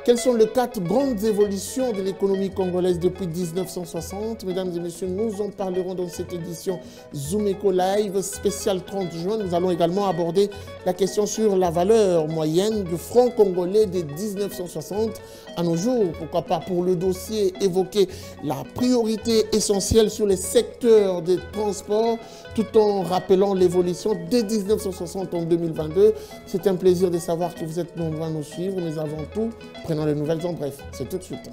Quelles sont les 4 grandes évolutions de l'économie congolaise depuis 1960? Mesdames et messieurs, nous en parlerons dans cette édition Zoom Eco Live spécial 30 juin. Nous allons également aborder la question sur la valeur moyenne du franc congolais de 1960 à nos jours. Pourquoi pas pour le dossier évoquer la priorité essentielle sur les secteurs des transports tout en rappelant l'évolution dès 1960 en 2022. C'est un plaisir de savoir que vous êtes nombreux à nous suivre, mais avant tout, prenons les nouvelles en bref. C'est tout de suite.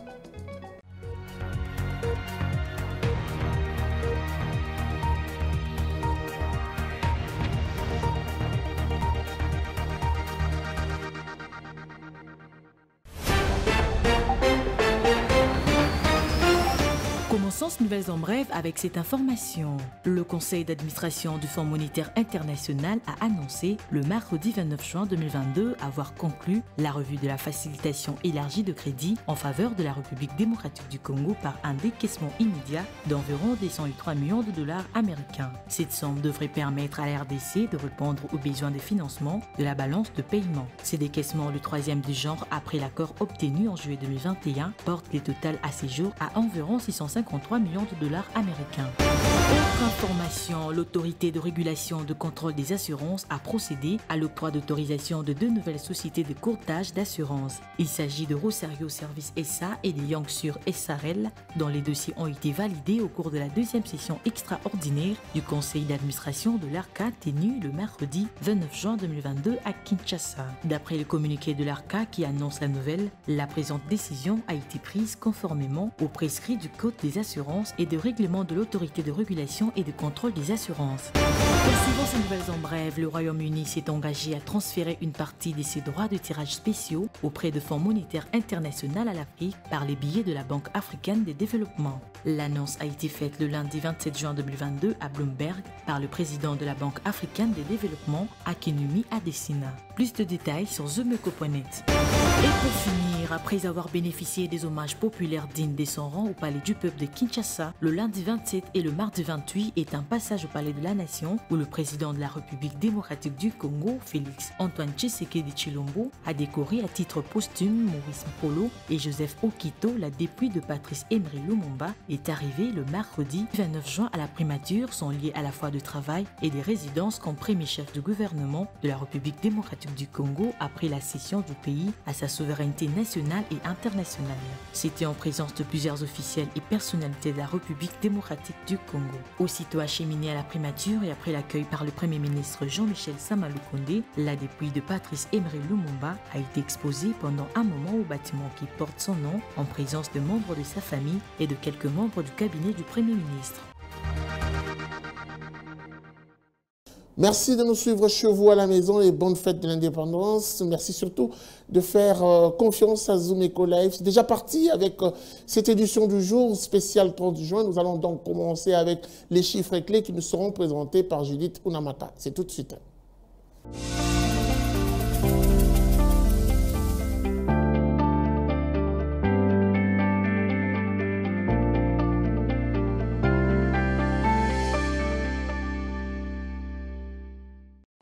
Commençons ces nouvelles en bref avec cette information. Le conseil d'administration du Fonds monétaire international a annoncé le mercredi 29 juin 2022 avoir conclu la revue de la facilitation élargie de crédit en faveur de la République démocratique du Congo par un décaissement immédiat d'environ 108 millions de dollars américains. Cette somme devrait permettre à la RDC de répondre aux besoins de financement de la balance de paiement. Ces décaissements, le troisième du genre après l'accord obtenu en juillet 2021, portent le total à ces jours à environ 653 millions de dollars américains. Autre information, l'autorité de régulation de contrôle des assurances a procédé à l'octroi d'autorisation de 2 nouvelles sociétés de courtage d'assurance. Il s'agit de Rosario Service SA et de Youngsure SRL, dont les dossiers ont été validés au cours de la deuxième session extraordinaire du conseil d'administration de l'ARCA tenue le mercredi 29 juin 2022 à Kinshasa. D'après le communiqué de l'ARCA qui annonce la nouvelle, la présente décision a été prise conformément aux prescrits du Code des assurances et de règlement de l'autorité de régulation et de contrôle des assurances. Poursuivant ces nouvelles en bref, le Royaume-Uni s'est engagé à transférer une partie de ses droits de tirage spéciaux auprès de Fonds monétaire international à l'Afrique par les billets de la Banque africaine de développement. L'annonce a été faite le lundi 27 juin 2022 à Bloomberg par le président de la Banque africaine de développement, Akinwumi Adesina. Plus de détails sur zoomeko.net. Et pour finir, après avoir bénéficié des hommages populaires dignes de son rang au Palais du Peuple de Kinshasa, le lundi 27 et le mardi 28 est un passage au Palais de la Nation où le président de la République démocratique du Congo, Félix Antoine Tshisekedi Tshilombo, a décoré à titre posthume Maurice Mpolo et Joseph Okito, la dépouille de Patrice Emery Lumumba, est arrivée le mercredi 29 juin à la primature, sont liés à la fois de travail et des résidences comme premier chef du gouvernement de la République démocratique du Congo après la cession du pays à sa souveraineté nationale et internationale. C'était en présence de plusieurs officiels et personnalités de la République démocratique du Congo. Aussitôt acheminé à la primature et après l'accueil par le Premier ministre Jean-Michel Sama-Lukonde, la dépouille de Patrice Emery Lumumba a été exposée pendant un moment au bâtiment qui porte son nom en présence de membres de sa famille et de quelques membres du cabinet du Premier ministre. Merci de nous suivre chez vous à la maison et bonne fête de l'indépendance. Merci surtout de faire confiance à Zoom Eco Live. C'est déjà parti avec cette édition du jour spécial 30 juin. Nous allons donc commencer avec les chiffres clés qui nous seront présentés par Judith Unamaka. C'est tout de suite.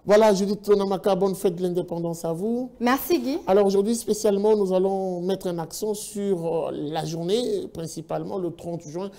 Voilà, Judith Onamaka, bonne fête de l'indépendance à vous. Merci Guy. Alors aujourd'hui, spécialement, nous allons mettre un accent sur la journée, principalement le 30 juin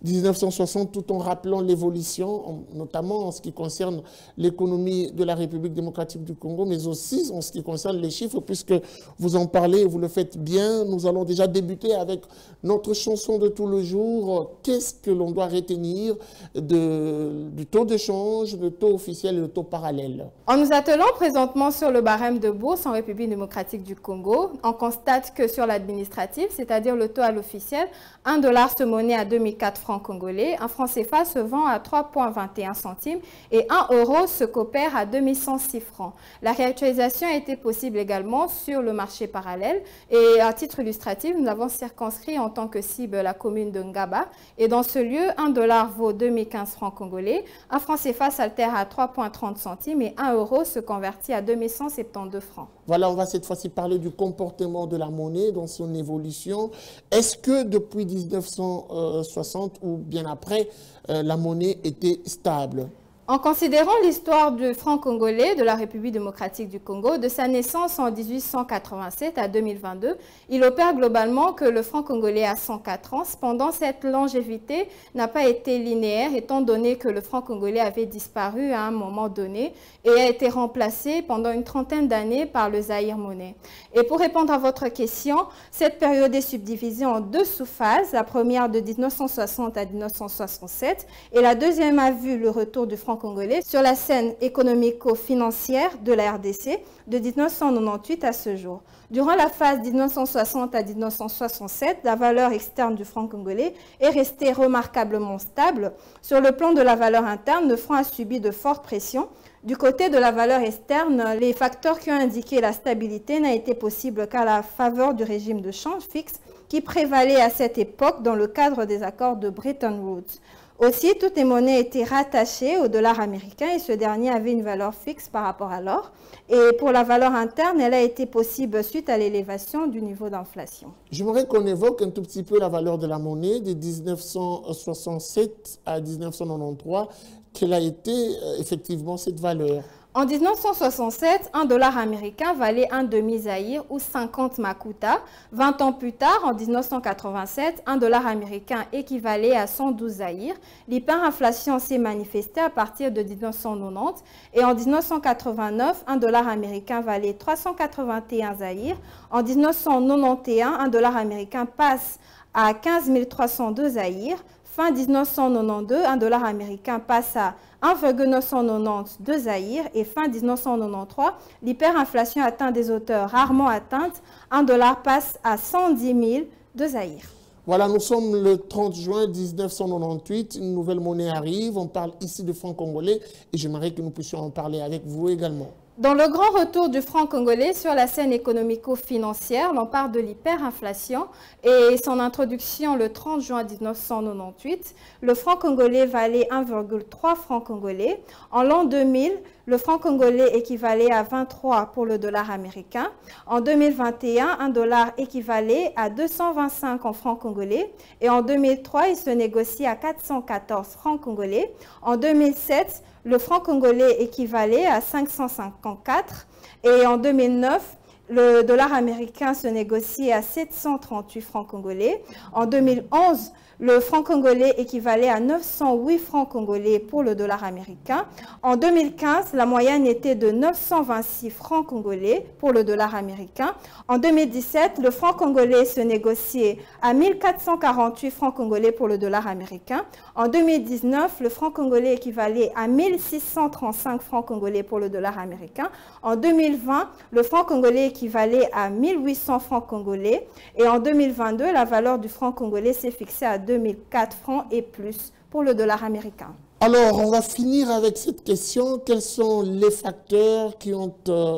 1960, tout en rappelant l'évolution, notamment en ce qui concerne l'économie de la République démocratique du Congo, mais aussi en ce qui concerne les chiffres, puisque vous en parlez et vous le faites bien. Nous allons déjà débuter avec notre chanson de tout le jour. Qu'est-ce que l'on doit retenir du taux de change, le taux officiel et le taux parallèle? En nous attelant présentement sur le barème de bourse en République démocratique du Congo, on constate que sur l'administratif, c'est-à-dire le taux à l'officiel, 1 dollar se monnaie à 2004 francs congolais, un franc CFA se vend à 3,21 centimes et 1 euro se coopère à 2106 francs. La réactualisation a été possible également sur le marché parallèle et à titre illustratif, nous avons circonscrit en tant que cible la commune de Ngaba et dans ce lieu, 1 dollar vaut 2015 francs congolais, un franc CFA s'altère à 3,30 centimes et 1 euro se convertit à 2172 francs. Voilà, on va cette fois-ci parler du comportement de la monnaie dans son évolution. Est-ce que depuis 1960 ou bien après, la monnaie était stable? En considérant l'histoire du franc congolais de la République démocratique du Congo, de sa naissance en 1887 à 2022, il opère globalement que le franc congolais a 104 ans. Cependant, cette longévité n'a pas été linéaire, étant donné que le franc congolais avait disparu à un moment donné et a été remplacé pendant une trentaine d'années par le Zaïre monnaie. Et pour répondre à votre question, cette période est subdivisée en deux sous-phases, la première de 1960 à 1967 et la deuxième a vu le retour du franc congolais sur la scène économico-financière de la RDC de 1998 à ce jour. Durant la phase 1960 à 1967, la valeur externe du franc congolais est restée remarquablement stable. Sur le plan de la valeur interne, le franc a subi de fortes pressions. Du côté de la valeur externe, les facteurs qui ont indiqué la stabilité n'a été possible qu'à la faveur du régime de change fixe qui prévalait à cette époque dans le cadre des accords de Bretton Woods. Aussi, toutes les monnaies étaient rattachées au dollar américain et ce dernier avait une valeur fixe par rapport à l'or. Et pour la valeur interne, elle a été possible suite à l'élévation du niveau d'inflation. J'aimerais qu'on évoque un tout petit peu la valeur de la monnaie de 1967 à 1993. Quelle a été effectivement cette valeur? En 1967, un dollar américain valait un demi-zaïre ou 50 makuta. 20 ans plus tard, en 1987, un dollar américain équivalait à 112 zaïres. L'hyperinflation s'est manifestée à partir de 1990 et en 1989, un dollar américain valait 381 zaïres. En 1991, un dollar américain passe à 15 302 zaïres. Fin 1992, un dollar américain passe à 1,992 zaïres et fin 1993, l'hyperinflation atteint des hauteurs rarement atteintes. Un dollar passe à 110 000 de zaïres. Voilà, nous sommes le 30 juin 1998, une nouvelle monnaie arrive, on parle ici de franc congolais et j'aimerais que nous puissions en parler avec vous également. Dans le grand retour du franc congolais sur la scène économico-financière, l'on parle de l'hyperinflation et son introduction le 30 juin 1998. Le franc congolais valait 1,3 francs congolais. En l'an 2000, le franc congolais équivalait à 23 pour le dollar américain. En 2021, un dollar équivalait à 225 en francs congolais. Et en 2003, il se négocie à 414 francs congolais. En 2007, le franc congolais équivalait à 554 et en 2009, le dollar américain se négociait à 738 francs congolais. En 2011, le franc congolais équivalait à 908 francs congolais pour le dollar américain. En 2015, la moyenne était de 926 francs congolais pour le dollar américain. En 2017, le franc congolais se négociait à 1448 francs congolais pour le dollar américain. En 2019, le franc congolais équivalait à 1635 francs congolais pour le dollar américain. En 2020, le franc congolais équivalait à 1800 francs congolais. Et en 2022, la valeur du franc congolais s'est fixée à 2004 francs et plus pour le dollar américain. Alors, on va finir avec cette question. Quels sont les facteurs qui ont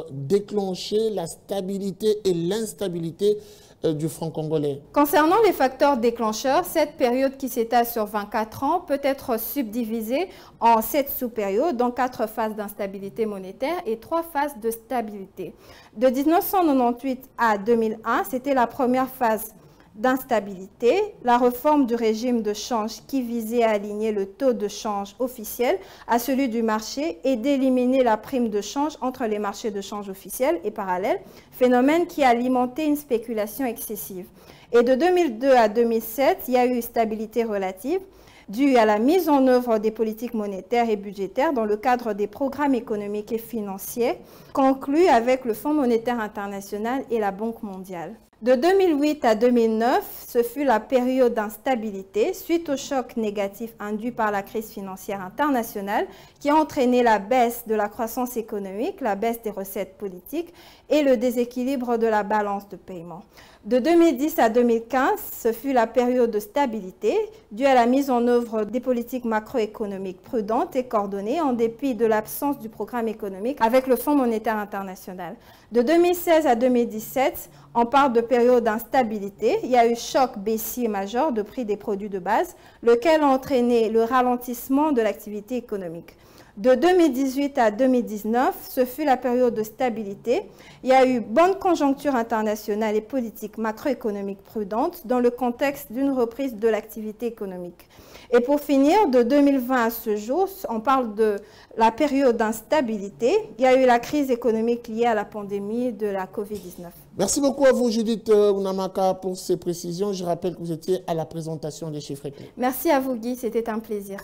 déclenché la stabilité et l'instabilité du franc congolais? Concernant les facteurs déclencheurs, cette période qui s'étale sur 24 ans peut être subdivisée en 7 sous-périodes, dont 4 phases d'instabilité monétaire et 3 phases de stabilité. De 1998 à 2001, c'était la première phase d'instabilité, la réforme du régime de change qui visait à aligner le taux de change officiel à celui du marché et d'éliminer la prime de change entre les marchés de change officiels et parallèles, phénomène qui a alimenté une spéculation excessive. Et de 2002 à 2007, il y a eu une stabilité relative due à la mise en œuvre des politiques monétaires et budgétaires dans le cadre des programmes économiques et financiers conclus avec le Fonds monétaire international et la Banque mondiale. De 2008 à 2009, ce fut la période d'instabilité suite au choc négatif induit par la crise financière internationale qui a entraîné la baisse de la croissance économique, la baisse des recettes politiques et le déséquilibre de la balance de paiement. De 2010 à 2015, ce fut la période de stabilité due à la mise en œuvre des politiques macroéconomiques prudentes et coordonnées en dépit de l'absence du programme économique avec le Fonds monétaire international. De 2016 à 2017, on parle de période d'instabilité. Il y a eu choc baissier majeur de prix des produits de base, lequel a entraîné le ralentissement de l'activité économique. De 2018 à 2019, ce fut la période de stabilité. Il y a eu bonne conjoncture internationale et politique macroéconomique prudente dans le contexte d'une reprise de l'activité économique. Et pour finir, de 2020 à ce jour, on parle de la période d'instabilité. Il y a eu la crise économique liée à la pandémie de la COVID-19. Merci beaucoup à vous, Judith Unamaka, pour ces précisions. Je rappelle que vous étiez à la présentation des chiffres clés. Merci à vous, Guy. C'était un plaisir.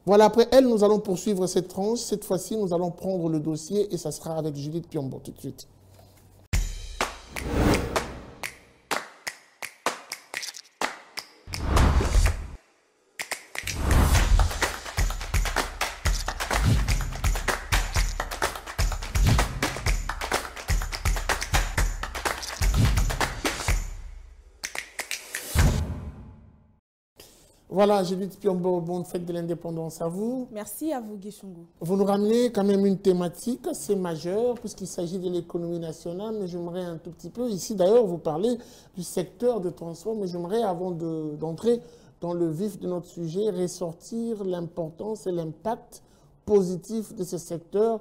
Voilà, après elle, nous allons poursuivre cette tranche. Cette fois-ci, nous allons prendre le dossier et ça sera avec Judith Piombo tout de suite. Voilà, Judith Piombo, bonne fête de l'indépendance à vous. Merci à vous, Guy Chungu. Vous nous ramenez quand même une thématique assez majeure puisqu'il s'agit de l'économie nationale, mais j'aimerais un tout petit peu, ici d'ailleurs, vous parler du secteur de transport, mais j'aimerais, avant d'entrer dans le vif de notre sujet, ressortir l'importance et l'impact positif de ce secteur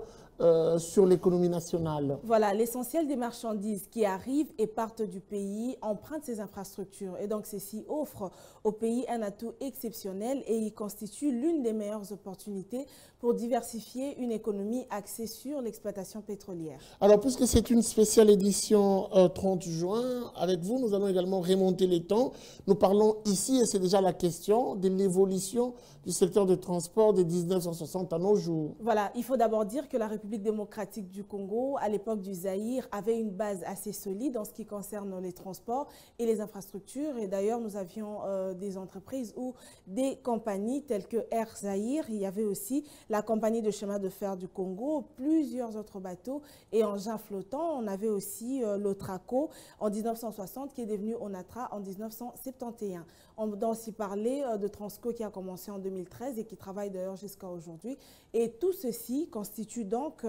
sur l'économie nationale. Voilà, l'essentiel des marchandises qui arrivent et partent du pays empruntent ces infrastructures. Et donc, ceci offre au pays un atout exceptionnel et il constitue l'une des meilleures opportunités pour diversifier une économie axée sur l'exploitation pétrolière. Alors, puisque c'est une spéciale édition 30 juin, avec vous, nous allons également remonter les temps. Nous parlons ici, et c'est déjà la question, de l'évolution du secteur de transport de 1960 à nos jours. Voilà, il faut d'abord dire que la République démocratique du Congo, à l'époque du Zaïre, avait une base assez solide en ce qui concerne les transports et les infrastructures. Et d'ailleurs, nous avions des entreprises ou des compagnies telles que Air Zaïre. Il y avait aussi la compagnie de chemin de fer du Congo, plusieurs autres bateaux et engins flottants. On avait aussi l'Otraco en 1960 qui est devenu Onatra en 1971. On doit aussi parler de Transco qui a commencé en 2013 et qui travaille d'ailleurs jusqu'à aujourd'hui. Et tout ceci constitue donc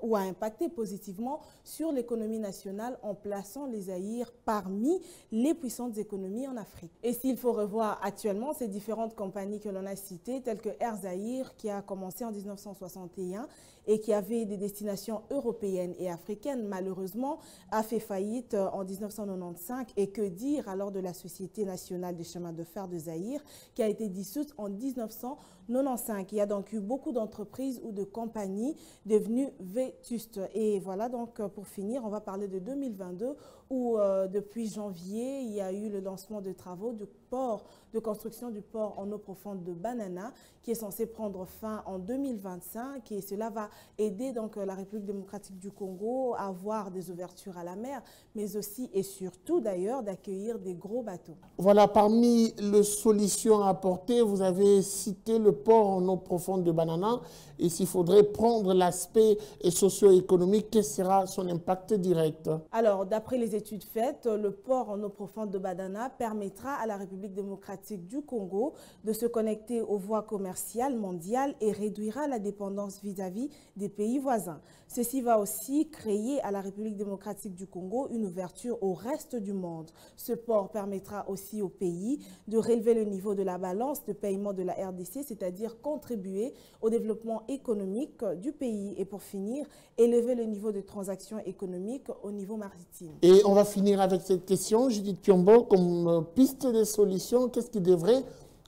ou a impacté positivement sur l'économie nationale en plaçant les Zaïre parmi les puissantes économies en Afrique. Et s'il faut revoir actuellement ces différentes compagnies que l'on a citées, telles que Air Zaïre qui a commencé en 1961 et qui avait des destinations européennes et africaines, malheureusement, a fait faillite en 1995. Et que dire alors de la Société nationale des chemins de fer de Zaïre qui a été dissoute en 1995. Il y a donc eu beaucoup d'entreprises ou de compagnies devenues vétustes. Et voilà, donc pour finir, on va parler de 2022 où depuis janvier, il y a eu le lancement de travaux du port, de construction du port en eau profonde de Banana qui est censé prendre fin en 2025 et cela va aider donc la République démocratique du Congo à avoir des ouvertures à la mer, mais aussi et surtout d'ailleurs d'accueillir des gros bateaux. Voilà, parmi les solutions à apporter, vous avez cité le port en eau profonde de Banana et s'il faudrait prendre l'aspect socio-économique, quel sera son impact direct? Alors, d'après les études faites, le port en eau profonde de Banana permettra à la République démocratique du Congo de se connecter aux voies commerciales mondiales et réduira la dépendance vis-à-vis des pays voisins. Ceci va aussi créer à la République démocratique du Congo une ouverture au reste du monde. Ce port permettra aussi au pays de relever le niveau de la balance de paiement de la RDC, c'est-à-dire contribuer au développement économique du pays et pour finir, élever le niveau de transactions économiques au niveau maritime. Et on va finir avec cette question, Judith Piombo, comme piste de solution, qu'est-ce qui devrait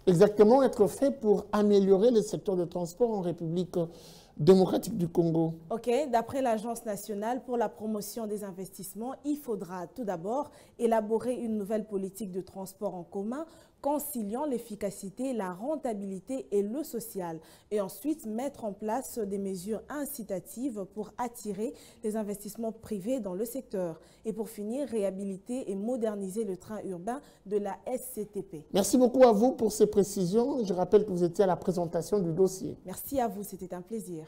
exactement être fait pour améliorer le secteur de transport en République démocratique du Congo? Ok, d'après l'Agence nationale pour la promotion des investissements, il faudra tout d'abord élaborer une nouvelle politique de transport en commun conciliant l'efficacité, la rentabilité et le social. Et ensuite, mettre en place des mesures incitatives pour attirer les investissements privés dans le secteur. Et pour finir, réhabiliter et moderniser le train urbain de la SCTP. Merci beaucoup à vous pour ces précisions. Je rappelle que vous étiez à la présentation du dossier. Merci à vous, c'était un plaisir.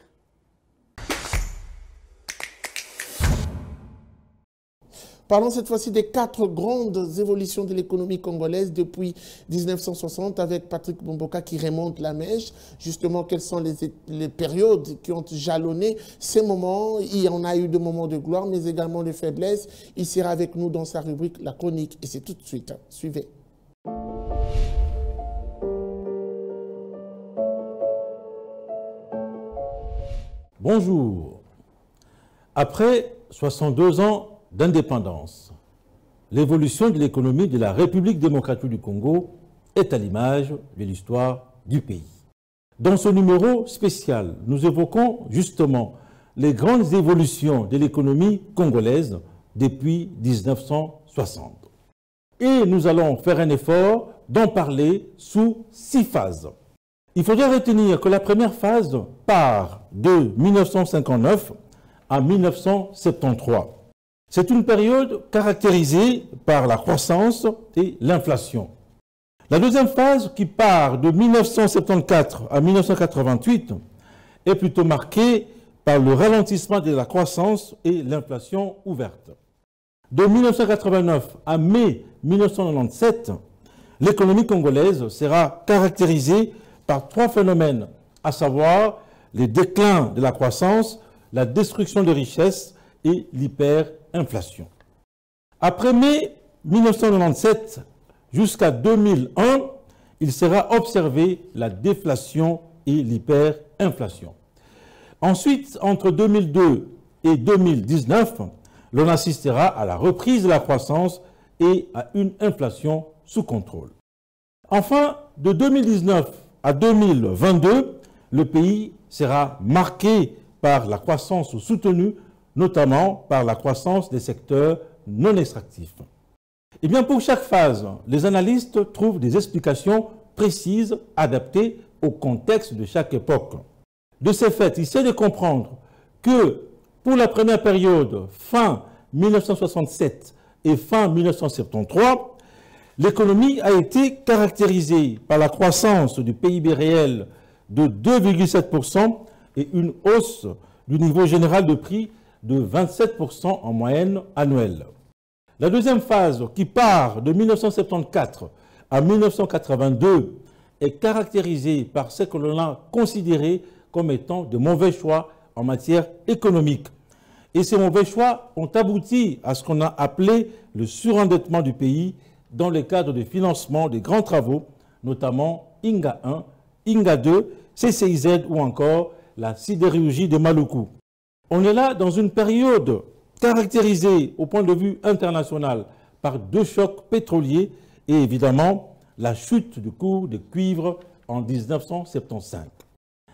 Parlons cette fois-ci des 4 grandes évolutions de l'économie congolaise depuis 1960 avec Patrick Bomboka qui remonte la mèche. Justement, quelles sont les périodes qui ont jalonné ces moments? Il y en a eu de moments de gloire, mais également de faiblesse. Il sera avec nous dans sa rubrique La Chronique et c'est tout de suite. Suivez. Bonjour. Après 62 ans d'indépendance, l'évolution de l'économie de la République démocratique du Congo est à l'image de l'histoire du pays. Dans ce numéro spécial, nous évoquons justement les grandes évolutions de l'économie congolaise depuis 1960. Et nous allons faire un effort d'en parler sous 6 phases. Il faudrait retenir que la première phase part de 1959 à 1973. C'est une période caractérisée par la croissance et l'inflation. La deuxième phase, qui part de 1974 à 1988, est plutôt marquée par le ralentissement de la croissance et l'inflation ouverte. De 1989 à mai 1997, l'économie congolaise sera caractérisée par 3 phénomènes, à savoir les déclins de la croissance, la destruction des richesses et l'hyperinflation. Après mai 1997 jusqu'à 2001, il sera observé la déflation et l'hyperinflation. Ensuite, entre 2002 et 2019, l'on assistera à la reprise de la croissance et à une inflation sous contrôle. Enfin, de 2019 à 2022, le pays sera marqué par la croissance soutenue, notamment par la croissance des secteurs non extractifs. Et bien, pour chaque phase, les analystes trouvent des explications précises, adaptées au contexte de chaque époque. De ce fait, il s'agit de comprendre que pour la première période, fin 1967 et fin 1973, l'économie a été caractérisée par la croissance du PIB réel de 2,7% et une hausse du niveau général de prix de 27% en moyenne annuelle. La deuxième phase, qui part de 1974 à 1982, est caractérisée par ce que l'on a considéré comme étant de mauvais choix en matière économique. Et ces mauvais choix ont abouti à ce qu'on a appelé le surendettement du pays dans le cadre du financement des grands travaux, notamment INGA 1, INGA 2, CCIZ ou encore la sidérurgie de Maluku. On est là dans une période caractérisée au point de vue international par 2 chocs pétroliers et évidemment la chute du cours du cuivre en 1975.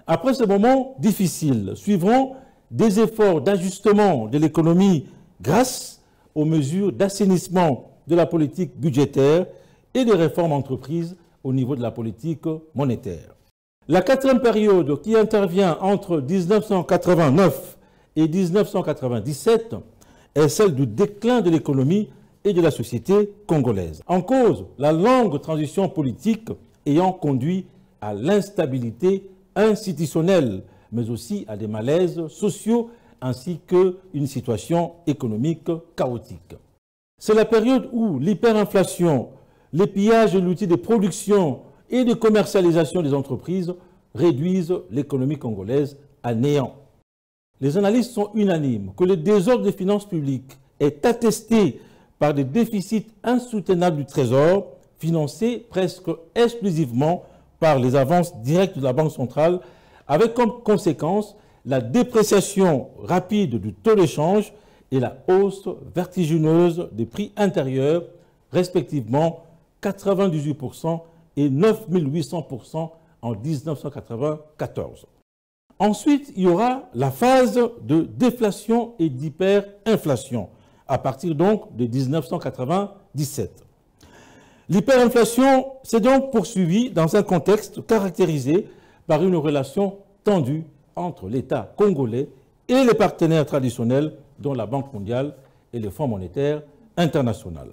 Après ce moment difficile, suivront des efforts d'ajustement de l'économie grâce aux mesures d'assainissement de la politique budgétaire et des réformes entreprises au niveau de la politique monétaire. La 4e période, qui intervient entre 1989 et 1997, est celle du déclin de l'économie et de la société congolaise. En cause, la longue transition politique ayant conduit à l'instabilité institutionnelle, mais aussi à des malaises sociaux ainsi qu'une situation économique chaotique. C'est la période où l'hyperinflation, les pillages de l'outil de production et de commercialisation des entreprises réduisent l'économie congolaise à néant. Les analystes sont unanimes que le désordre des finances publiques est attesté par des déficits insoutenables du Trésor, financés presque exclusivement par les avances directes de la Banque centrale, avec comme conséquence la dépréciation rapide du taux d'échange et la hausse vertigineuse des prix intérieurs, respectivement 98% et 9800% en 1994. Ensuite, il y aura la phase de déflation et d'hyperinflation, à partir donc de 1997. L'hyperinflation s'est donc poursuivie dans un contexte caractérisé par une relation tendue entre l'État congolais et les partenaires traditionnels, dont la Banque mondiale et le Fonds monétaire international.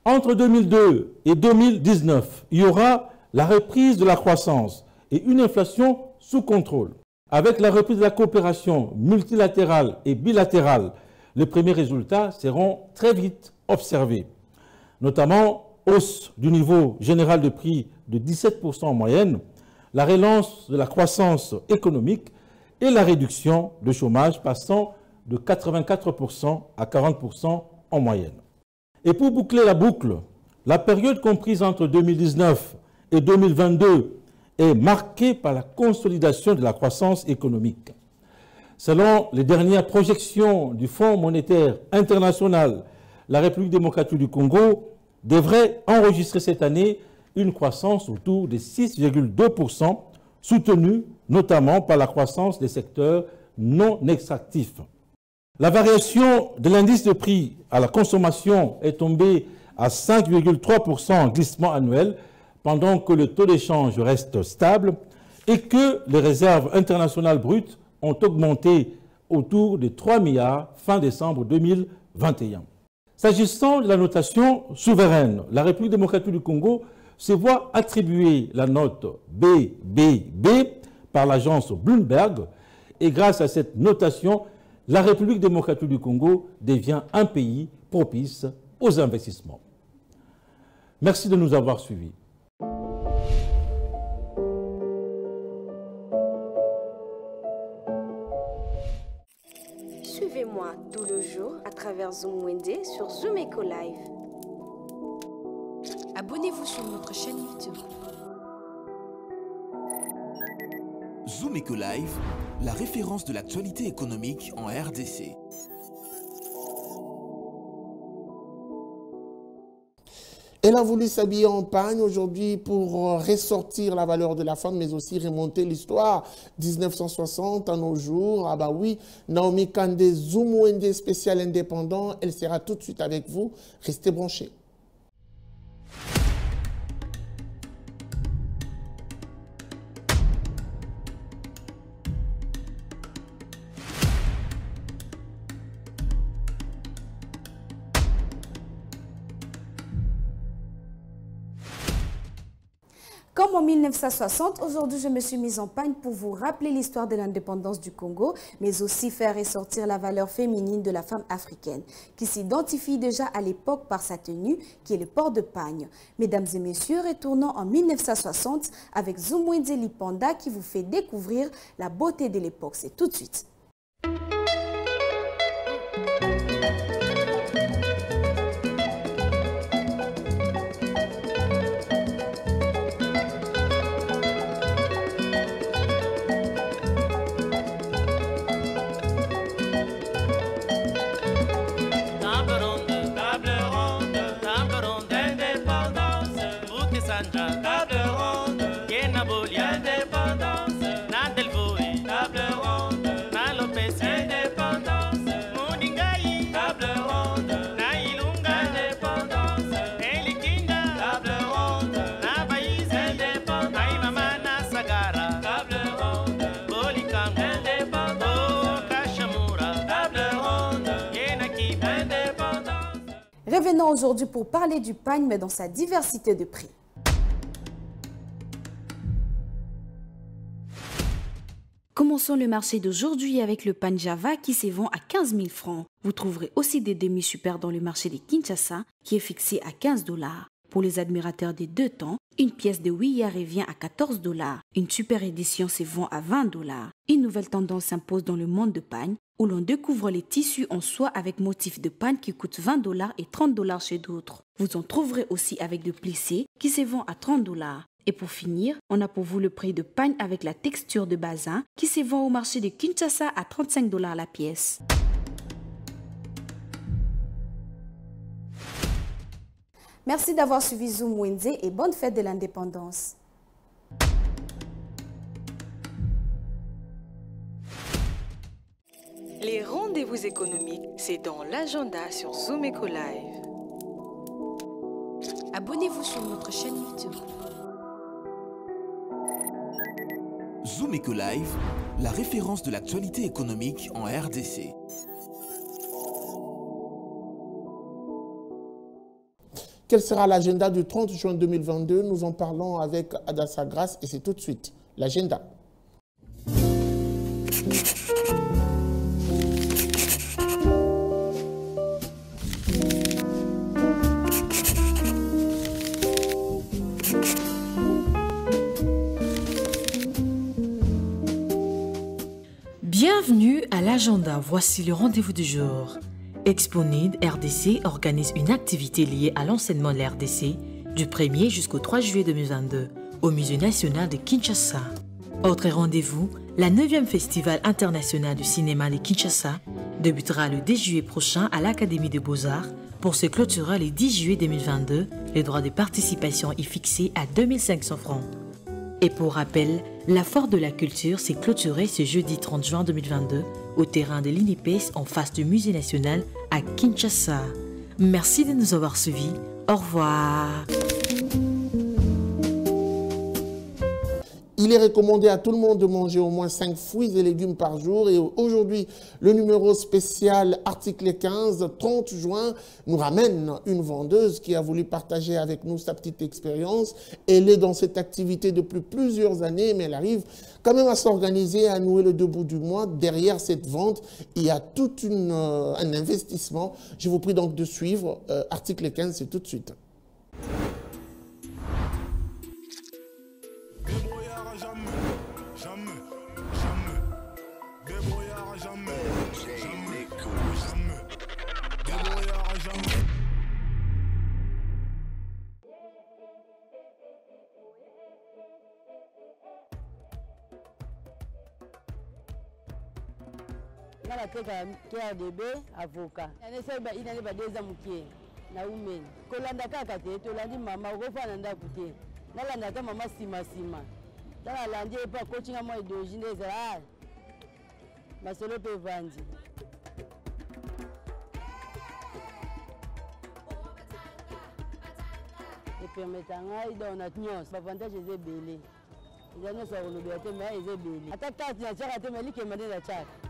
Entre 2002 et 2019, il y aura la reprise de la croissance et une inflation sous contrôle. Avec la reprise de la coopération multilatérale et bilatérale, les premiers résultats seront très vite observés, notamment hausse du niveau général de prix de 17% en moyenne, la relance de la croissance économique et la réduction du chômage passant de 84% à 40% en moyenne. Et pour boucler la boucle, la période comprise entre 2019 et 2022 est marquée par la consolidation de la croissance économique. Selon les dernières projections du Fonds monétaire international, la République démocratique du Congo devrait enregistrer cette année une croissance autour de 6,2%, soutenue notamment par la croissance des secteurs non extractifs. La variation de l'indice de prix à la consommation est tombée à 5,3% en glissement annuel, pendant que le taux d'échange reste stable et que les réserves internationales brutes ont augmenté autour de 3 milliards fin décembre 2021. S'agissant de la notation souveraine, la République démocratique du Congo se voit attribuer la note BBB par l'agence Bloomberg et grâce à cette notation, la République démocratique du Congo devient un pays propice aux investissements. Merci de nous avoir suivis. Suivez-moi tout le jour à travers Zoom Wende sur Zoom Eco Live. Abonnez-vous sur notre chaîne YouTube. Zoom Eco Live, la référence de l'actualité économique en RDC. Elle a voulu s'habiller en pagne aujourd'hui pour ressortir la valeur de la femme, mais aussi remonter l'histoire 1960 à nos jours. Ah bah oui, Naomi Kandé, Zoom Wende spécial indépendant, elle sera tout de suite avec vous. Restez branchés. Comme en 1960, aujourd'hui je me suis mise en pagne pour vous rappeler l'histoire de l'indépendance du Congo, mais aussi faire ressortir la valeur féminine de la femme africaine, qui s'identifie déjà à l'époque par sa tenue, qui est le port de pagne. Mesdames et messieurs, retournons en 1960 avec Zoom Wende Lipanda qui vous fait découvrir la beauté de l'époque. C'est tout de suite. Revenons aujourd'hui pour parler du pagne, mais dans sa diversité de prix. Commençons le marché d'aujourd'hui avec le pagne Java qui se vend à 15 000 francs. Vous trouverez aussi des demi-super dans le marché de Kinshasa qui est fixé à 15 $. Pour les admirateurs des deux temps, une pièce de Ouïa revient à 14 $. Une super édition se vend à 20 $. Une nouvelle tendance s'impose dans le monde de pagne où l'on découvre les tissus en soie avec motif de pagne qui coûtent 20 $ et 30 $ chez d'autres. Vous en trouverez aussi avec le plissé qui se vend à 30 $. Et pour finir, on a pour vous le prix de pagne avec la texture de basin qui se vend au marché de Kinshasa à 35 $ la pièce. Merci d'avoir suivi Zoom Wende et bonne fête de l'indépendance. Les rendez-vous économiques, c'est dans l'agenda sur Zoom Eco Live. Abonnez-vous sur notre chaîne YouTube. Zoom Eco Live, la référence de l'actualité économique en RDC. Quel sera l'agenda du 30 juin 2022? Nous en parlons avec Adassa Grace et c'est tout de suite l'agenda. Bienvenue à l'agenda, voici le rendez-vous du jour. Exponid RDC organise une activité liée à l'enseignement de la RDC du 1er jusqu'au 3 juillet 2022 au Musée national de Kinshasa. Autre rendez-vous, la 9e Festival international du cinéma de Kinshasa débutera le 10 juillet prochain à l'Académie des Beaux-Arts Pour se clôturer le 10 juillet 2022, le droit de participation est fixé à 2500 francs. Et pour rappel, la Foire de la Culture s'est clôturée ce jeudi 30 juin 2022 au terrain de l'INEPES en face du Musée national à Kinshasa. Merci de nous avoir suivis. Au revoir. Il est recommandé à tout le monde de manger au moins 5 fruits et légumes par jour. Et aujourd'hui, le numéro spécial article 15, 30 juin, nous ramène une vendeuse qui a voulu partager avec nous sa petite expérience. Elle est dans cette activité depuis plusieurs années, mais elle arrive quand même à s'organiser, à nouer le debout du mois. Derrière cette vente, il y a tout un investissement. Je vous prie donc de suivre. Article 15, c'est tout de suite. KADB avocat aneseba inane badeza mukie na umeni kolanda kaka te tolandi mama okofana ndaku te nalanda ta mama sima talalandi epa coachinga mwa idéologie nde ezala masolo mpe evandi epermeta ngai donat nyonso bavantage eza ebele eza nyonso akolobela te mai eza ebele ata karte na tiaka te malikema nde na tiaka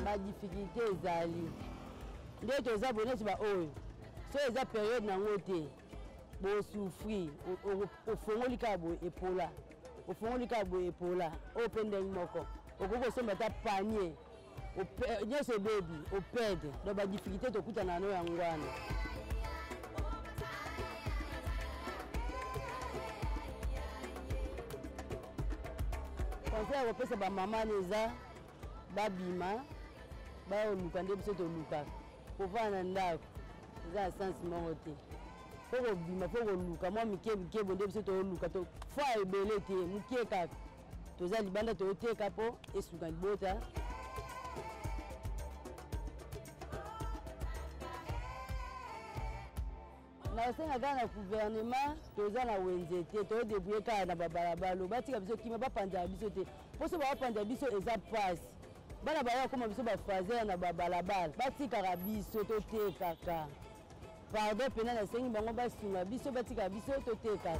badifficulté ezali nde toza boye neti baoyo so eza periode nango te bosouffrir ofongoli kaka boye epola oyo mpe ndenge moko okoki kosomba ta panier nyonso ebebi opede donc badifficulté tokutana nano yango wana conseil ya kopesa bamama eza babima bayoluka nde biso tolukaka kofana na ndako eza na sansi moko te fo kobima fo koluka mwa mikebikebo nde biso toluka fwa ebele te mokie kaka toza libanda toyoteka mpo esuka libota nakosenga kaka na gouvernement toza na wenze te toyodebrouye kaka na babalabala batika biso kima bapanzaka biso te mposo bapanzaka biso eza pasi bana baya koma biso bafazer na babalabala batikaka biso totekaka pardon pena nasengi bango basunga biso batikaka biso totekaka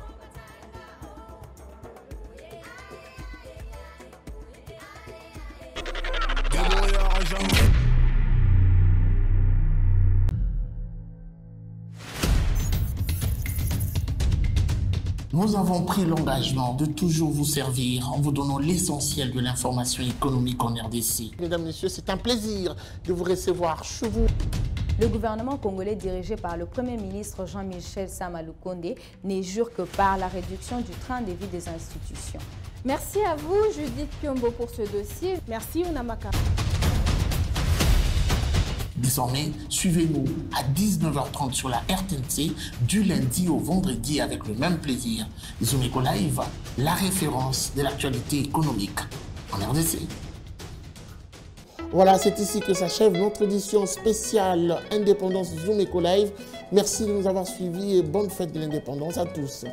Nous avons pris l'engagement de toujours vous servir en vous donnant l'essentiel de l'information économique en RDC. Mesdames, Messieurs, c'est un plaisir de vous recevoir chez vous. Le gouvernement congolais dirigé par le Premier ministre Jean-Michel Sama Lukonde n'est jure que par la réduction du train de vie des institutions. Merci à vous, Judith Piombo, pour ce dossier. Merci, Onamaka. Désormais, suivez-nous à 19h30 sur la RTNC du lundi au vendredi avec le même plaisir. Zumeko Live, la référence de l'actualité économique en RDC. Voilà, c'est ici que s'achève notre édition spéciale Indépendance Zumeko Live. Merci de nous avoir suivis et bonne fête de l'indépendance à tous.